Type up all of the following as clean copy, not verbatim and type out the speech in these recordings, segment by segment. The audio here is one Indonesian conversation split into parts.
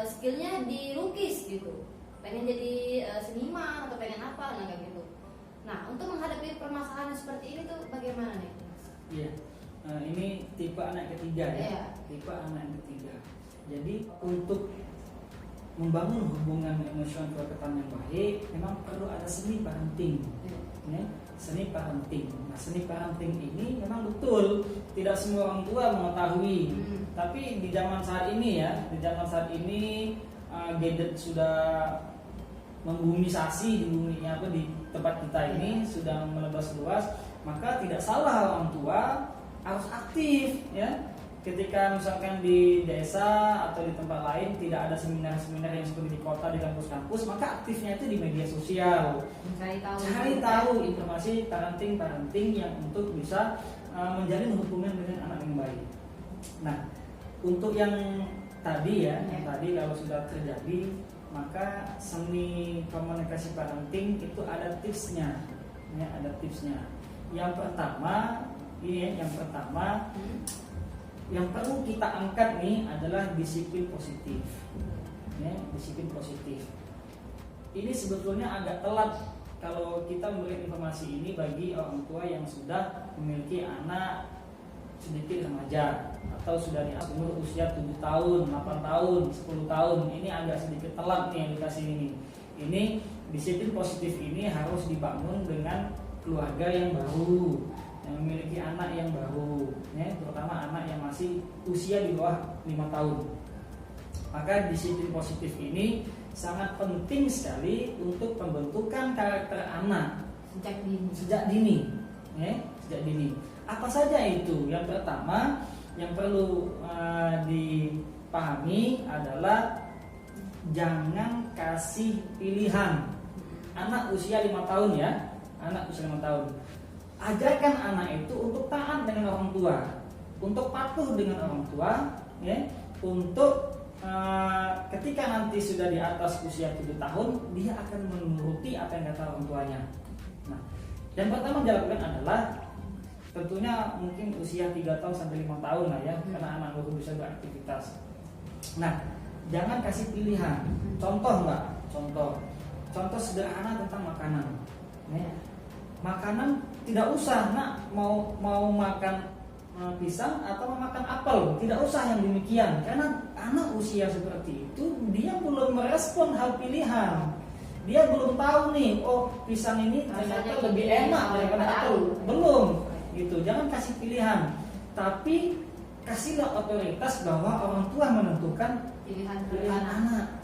skillnya dilukis gitu, pengen jadi seniman atau pengen apa, nah kayak gitu. Nah, untuk menghadapi permasalahan seperti ini tuh bagaimana nih? Iya, ini tipe anak ketiga ya, Iya. tipe anak yang ketiga. Jadi untuk membangun hubungan emosional kedekatan yang baik, memang perlu ada seni parenting. Ya, seni parenting. Nah, seni parenting ini memang betul tidak semua orang tua mengetahui. Tapi di zaman saat ini ya, gadget sudah membumisasi di tempat kita ini sudah melebar luas, maka tidak salah orang tua harus aktif ya. Ketika misalkan di desa atau di tempat lain tidak ada seminar-seminar yang seperti di kota, di kampus-kampus, maka aktifnya itu di media sosial. Cari tahu informasi parenting yang untuk bisa menjalin hubungan dengan anak yang baik. Nah, untuk yang tadi ya, yang tadi kalau sudah terjadi, maka seni komunikasi parenting itu ada tipsnya. Ya, ada tipsnya. Yang pertama, yang perlu kita angkat nih adalah disiplin positif. Ya, disiplin positif. Ini sebetulnya agak telat kalau kita memberi informasi ini bagi orang tua yang sudah memiliki anak sedikit remaja atau sudah di umur usia 7 tahun, 8 tahun, 10 tahun. Ini agak sedikit telat nih edukasi ini. Ini disiplin positif ini harus dibangun dengan keluarga yang baru, yang memiliki anak yang baru, ya, terutama anak yang masih usia di bawah 5 tahun. Maka disiplin positif ini sangat penting sekali untuk pembentukan karakter anak sejak dini. Ya, sejak dini. Apa saja itu? Yang pertama yang perlu dipahami adalah jangan kasih pilihan. Anak usia 5 tahun ya, anak usia 5 tahun. Ajarkan anak itu untuk taat dengan orang tua, untuk patuh dengan orang tua, ya, untuk ketika nanti sudah di atas usia 7 tahun, dia akan menuruti apa yang kata orang tuanya. Nah, yang pertama dilakukan adalah tentunya mungkin usia 3 tahun sampai 5 tahun lah ya, karena anak baru bisa beraktivitas. Nah, jangan kasih pilihan. Contoh mbak, contoh sederhana tentang makanan. Ya. Makanan tidak usah nak mau makan pisang atau mau makan apel, tidak usah yang demikian, karena anak usia seperti itu dia belum merespon hal pilihan, dia belum tahu nih, oh pisang ini ternyata lebih enak daripada apel, belum gitu. Jangan kasih pilihan, tapi kasihlah otoritas bahwa orang tua menentukan pilihan anak,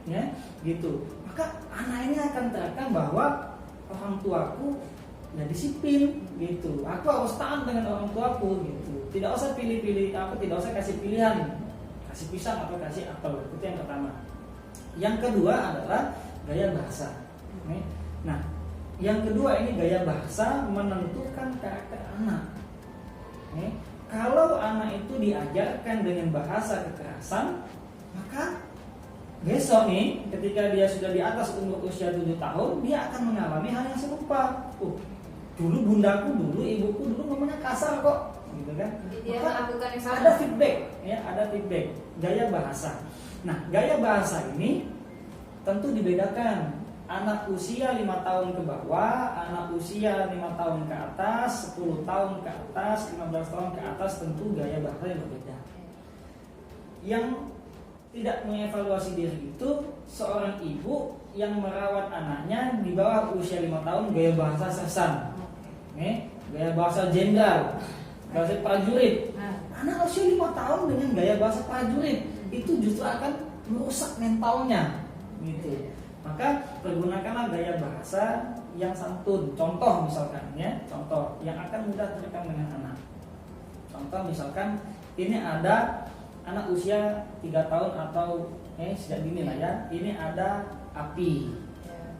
ya gitu. Maka anak ini akan terekam bahwa orang tuaku ya disiplin gitu. Aku harus taat dengan orang tuaku gitu. Tidak usah pilih-pilih, aku tidak usah kasih pilihan, kasih pisang atau kasih apel. Itu yang pertama. Yang kedua adalah gaya bahasa. Nah, yang kedua ini gaya bahasa menentukan karakter anak. Kalau anak itu diajarkan dengan bahasa kekerasan, maka besok nih ketika dia sudah di atas umur usia 7 tahun, dia akan mengalami hal yang serupa. Dulu bundaku dulu, ibuku dulu ngomongnya kasar kok, gitu kan? Dia melakukan yang sama. Ada feedback, ya, ada feedback. Gaya bahasa. Nah, gaya bahasa ini tentu dibedakan. Anak usia 5 tahun ke bawah, anak usia 5 tahun ke atas, 10 tahun ke atas, 15 tahun ke atas, tentu gaya bahasa yang berbeda. Yang tidak mengevaluasi diri itu seorang ibu yang merawat anaknya di bawah usia 5 tahun gaya bahasa sersan, gaya bahasa jenderal, bahasa prajurit. Anak usia 5 tahun dengan gaya bahasa prajurit itu justru akan merusak mentalnya, gitu. Maka pergunakanlah gaya bahasa yang santun. Contoh misalkan ya, contoh yang akan mudah terekam dengan anak. Contoh misalkan ini ada anak usia 3 tahun atau sejak dini lah ya. Ini ada api,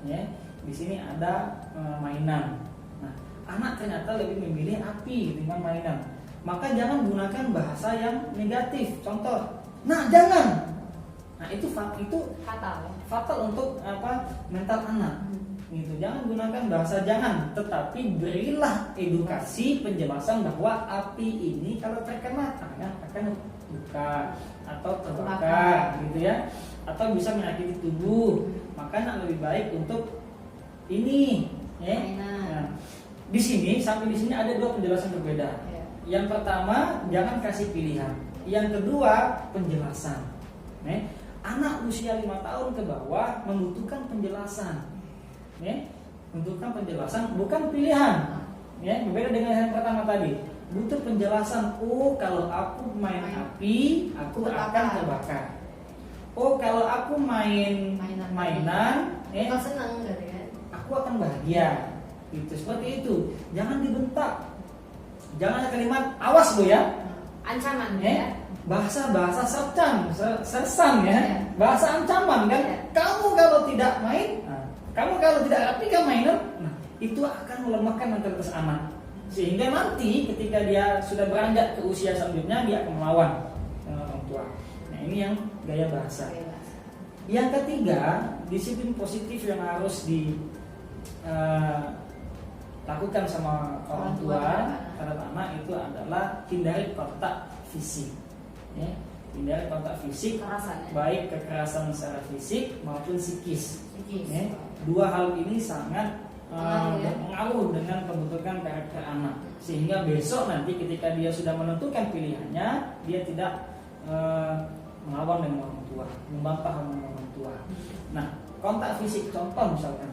ya. Di sini ada mainan. Nah, anak ternyata lebih memilih api ketimbang mainan. Maka jangan gunakan bahasa yang negatif. Contoh, nah jangan. Nah itu fatal untuk mental anak. Gitu. Jangan gunakan bahasa jangan, tetapi berilah edukasi penjelasan bahwa api ini kalau terkena tangan akan luka atau terbakar, gitu ya, atau bisa menyakiti tubuh. Makanya lebih baik untuk ini, ya. Mainan. Nah, di sini sampai di sini ada dua penjelasan berbeda. Ya. Yang pertama, jangan kasih pilihan. Yang kedua, penjelasan. Anak usia 5 tahun ke bawah membutuhkan penjelasan. Membutuhkan penjelasan, bukan pilihan. Berbeda dengan yang pertama tadi. Butuh penjelasan. Oh, kalau aku main api, aku akan terbakar. Oh, kalau aku main mainan, Kau senang gitu kan? aku akan bahagia. Itu seperti itu. Jangan dibentak. Jangan ada kalimat awas lo ya. Ancaman ya. Bahasa sersan ya. Ya. Bahasa ancaman kan. Ya. Kamu kalau tidak main, kamu kalau tidak rapikan mainan, itu akan melemahkan mentalitas anak. Sehingga nanti ketika dia sudah beranjak ke usia selanjutnya, dia akan melawan dengan orang tua. Nah, ini yang gaya bahasa. Yang ketiga, disiplin positif yang harus dilakukan sama orang tua terhadap anak itu adalah hindari kontak fisik. Hindari kontak fisik, baik kekerasan secara fisik maupun psikis. Dua hal ini sangat mengaruh dengan pembentukan karakter anak, sehingga besok nanti ketika dia sudah menentukan pilihannya, dia tidak melawan dengan orang tua, membantah dengan orang tua. Nah, kontak fisik, contoh misalkan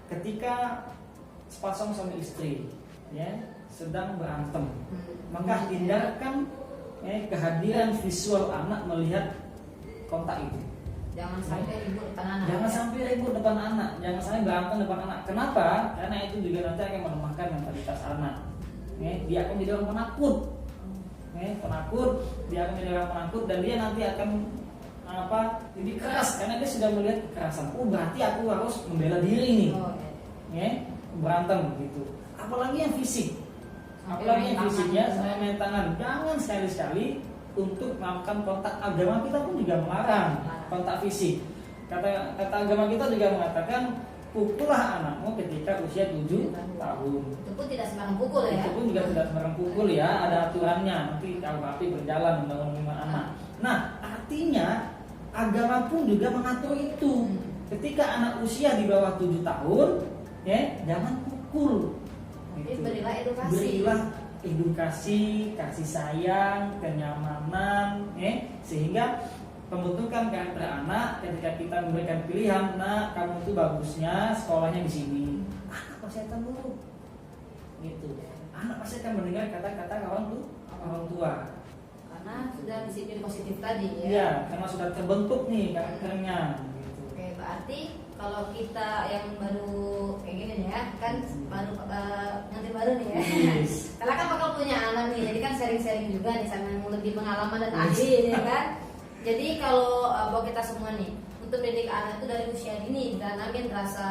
ketika sepasang suami istri sedang berantem, maka hindarkan kehadiran visual anak melihat kontak itu. Jangan sampai ribut depan anak. Jangan sampai ribut depan anak, jangan sampai berantem depan anak. Kenapa? Karena itu juga nanti akan melemahkan mentalitas anak. Dia akan jadi orang penakut. Penakut, dia akan menjadi orang penakut dan dia nanti akan jadi keras karena dia sudah melihat kekerasan. Oh, berarti aku harus membela diri nih. Berantem gitu. Apalagi yang fisik. Apalagi yang fisiknya, saya main tangan. Jangan sekali-sekali untuk melakukan kontak. Agama kita pun juga melarang kontak fisik. Kata agama kita juga mengatakan pukullah anakmu ketika usia 7 tahun. Itu pun tidak sembarang pukul ya. Itu pun juga tidak sembarang pukul ya, ada aturannya. Nanti KUHP berjalan undang-undang anak. Nah, artinya agama pun juga mengatur itu. Ketika anak usia di bawah 7 tahun, jangan pukul. Berilah edukasi. Berilah edukasi, kasih sayang, kenyamanan, sehingga pembentukan karakter anak ketika kita memberikan pilihan, nah kamu itu bagusnya sekolahnya di sini, anak pasti akan nurut, gitu. Anak pasti akan mendengar kata-kata orang tua, karena sudah disiplin positif tadi ya. Iya, karena sudah terbentuk nih karakternya. Gitu. Oke, berarti kalau kita yang baru kayak gini nih ya, kan baru nanti baru nih ya. Yes. Karena kan bakal punya anak nih, jadi kan sharing-sharing juga nih sama yang lebih pengalaman dan ahli ya kan. Jadi kalau buat kita semua nih, untuk mendidik anak itu dari usia dini dan amin rasa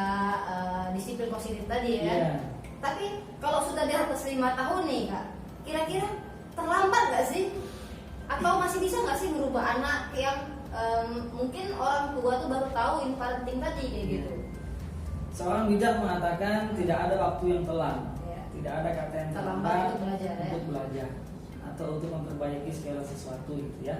disiplin positif tadi ya. Yeah. Tapi kalau sudah di atas 5 tahun nih Kak, kira-kira terlambat nggak sih? Atau masih bisa nggak sih merubah anak yang mungkin orang tua tuh baru tahu info penting tadi kayak gitu? Seorang bijak mengatakan tidak ada waktu yang telat, tidak ada kata yang terlambat untuk belajar atau untuk memperbaiki segala sesuatu gitu ya.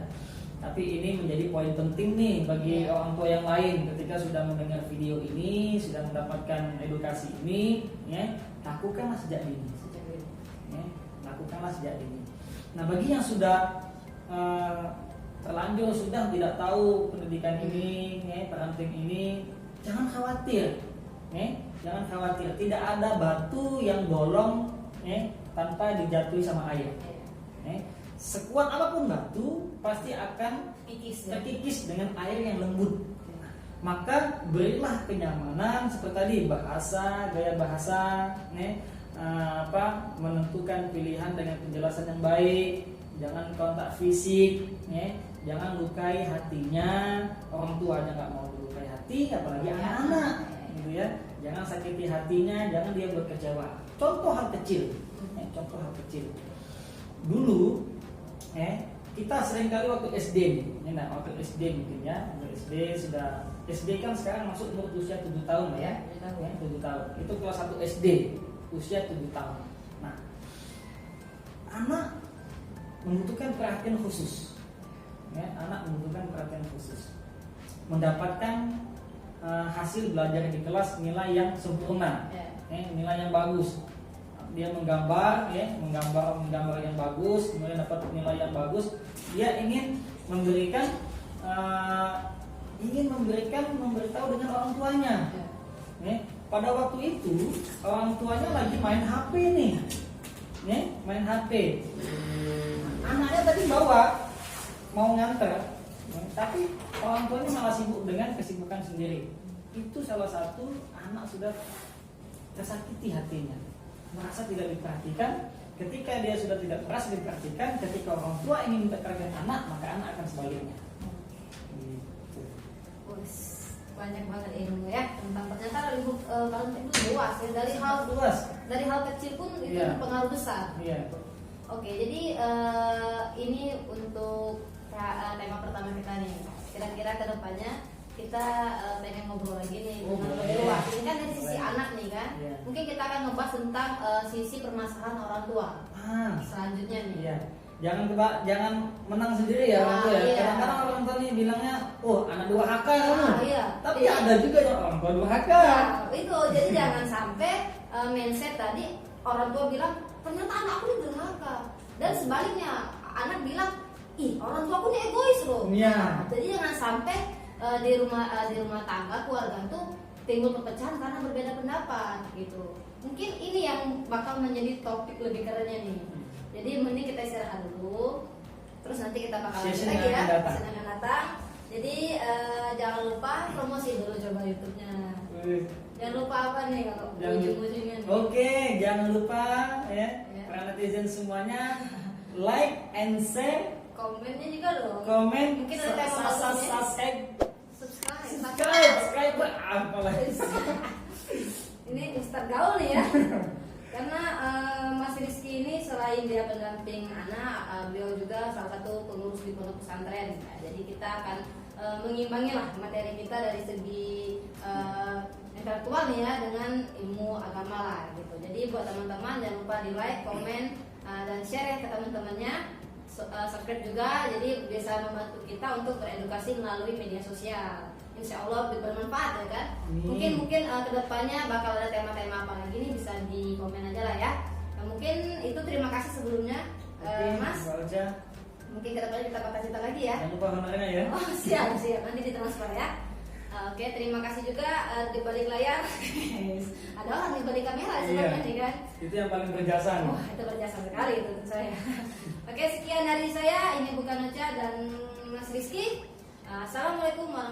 Tapi ini menjadi poin penting nih bagi orang tua yang lain ketika sudah mendengar video ini, sudah mendapatkan edukasi ini, lakukanlah sejak dini. Lakukanlah sejak dini. Nah, bagi yang sudah terlanjur sudah tidak tahu pendidikan ini, parenting ini, jangan khawatir, jangan khawatir. Tidak ada batu yang bolong tanpa dijatuhi sama air. Sekuat apapun batu pasti akan terkikis dengan air yang lembut. Maka berilah kenyamanan seperti tadi bahasa, gaya bahasa, menentukan pilihan dengan penjelasan yang baik. Jangan kontak fisik, jangan lukai hatinya. Orang tua aja nggak mau melukai hati, apalagi anak-anak, gitu ya. Jangan sakiti hatinya, jangan dia berkecewa. Contoh hal kecil, contoh hal kecil. Dulu, kita seringkali waktu SD nih, waktu SD mungkin ya, waktu SD sudah SD kan sekarang masuk umur usia 7 tahun ya, 7 tahun. Itu kelas 1 SD, usia 7 tahun. Nah, anak membutuhkan perhatian khusus. Anak membutuhkan perhatian khusus. mendapatkan hasil belajar di kelas nilai yang sempurna, nilai yang bagus. Dia menggambar, menggambar yang bagus, kemudian dapat nilai yang bagus. Dia ingin memberitahu dengan orang tuanya. Pada waktu itu orang tuanya lagi main HP nih, main HP. Anaknya tadi bawa mau nganter, tapi orang tuanya malah sibuk dengan kesibukan sendiri. Itu salah satu anak sudah tersakiti hatinya, merasa tidak diperhatikan. Ketika dia sudah tidak merasa diperhatikan, ketika orang tua ingin memperhatikan anak, maka anak akan sebaliknya. Banyak banget ilmu ya tentang ternyata parenting itu luas ya, dari hal kecil pun itu berpengaruh besar. Oke, jadi ini untuk tema pertama kita nih. Kira-kira kedepannya kita pengen ngobrol lagi nih lebih luas. Ini kan dari sisi anak nih kan. Mungkin kita akan ngebahas tentang sisi permasalahan orang tua. Selanjutnya nih. Jangan menang sendiri ya orang tua ya. Kadang-kadang orang tua nih bilangnya, oh anak durhaka kamu. Tapi ada juga yang orang tua durhaka. Itu jadi jangan sampai mindset tadi orang tua bilang ternyata anakku ini durhaka, dan sebaliknya anak bilang ih orang tua aku ini egois loh. Jadi jangan sampai di rumah tangga keluarga tuh timbul perpecahan karena berbeda pendapat gitu. Mungkin ini yang bakal menjadi topik lebih kerennya nih. Jadi mending kita istirahat dulu, terus nanti kita bakal lanjut lagi ya senang datang. Jadi jangan lupa promosi dulu coba YouTube-nya. Jangan lupa apa nih kalau ujung-ujungnya. Oke, jangan lupa ya para netizen semuanya like and share. Komennya juga dong. Komen. Mungkin ada tema subscribe apalagi. Ini Ustaz gaul nih ya. Karena Mas Rizky ini selain dia pendamping anak, beliau juga salah satu pengurus di pondok pesantren. Jadi kita akan mengimbangi lah materi kita dari segi intelektual nih ya dengan ilmu agama lah gitu. Jadi buat teman-teman jangan lupa di like, komen, dan share ya ke teman-temannya. Subscribe juga, jadi bisa membantu kita untuk beredukasi melalui media sosial. Insya Allah bermanfaat ya kan. Mungkin kedepannya bakal ada tema-tema apa lagi nih, bisa di komen aja lah ya. Mungkin itu terima kasih sebelumnya Mas. Mungkin kedepannya kita bakal cerita lagi ya. Jangan lupa honornya ya. Oh siap nanti ditransfer ya. Oke, terima kasih juga di balik layar. Ada orang di balik kamera sebenarnya nih kan. Itu yang paling berjasa. Wah, itu berjasa sekali itu saya. Oke, sekian dari saya. Ini bukan Ocha dan Mas Rizky. Assalamualaikum warahmatullahi wabarakatuh.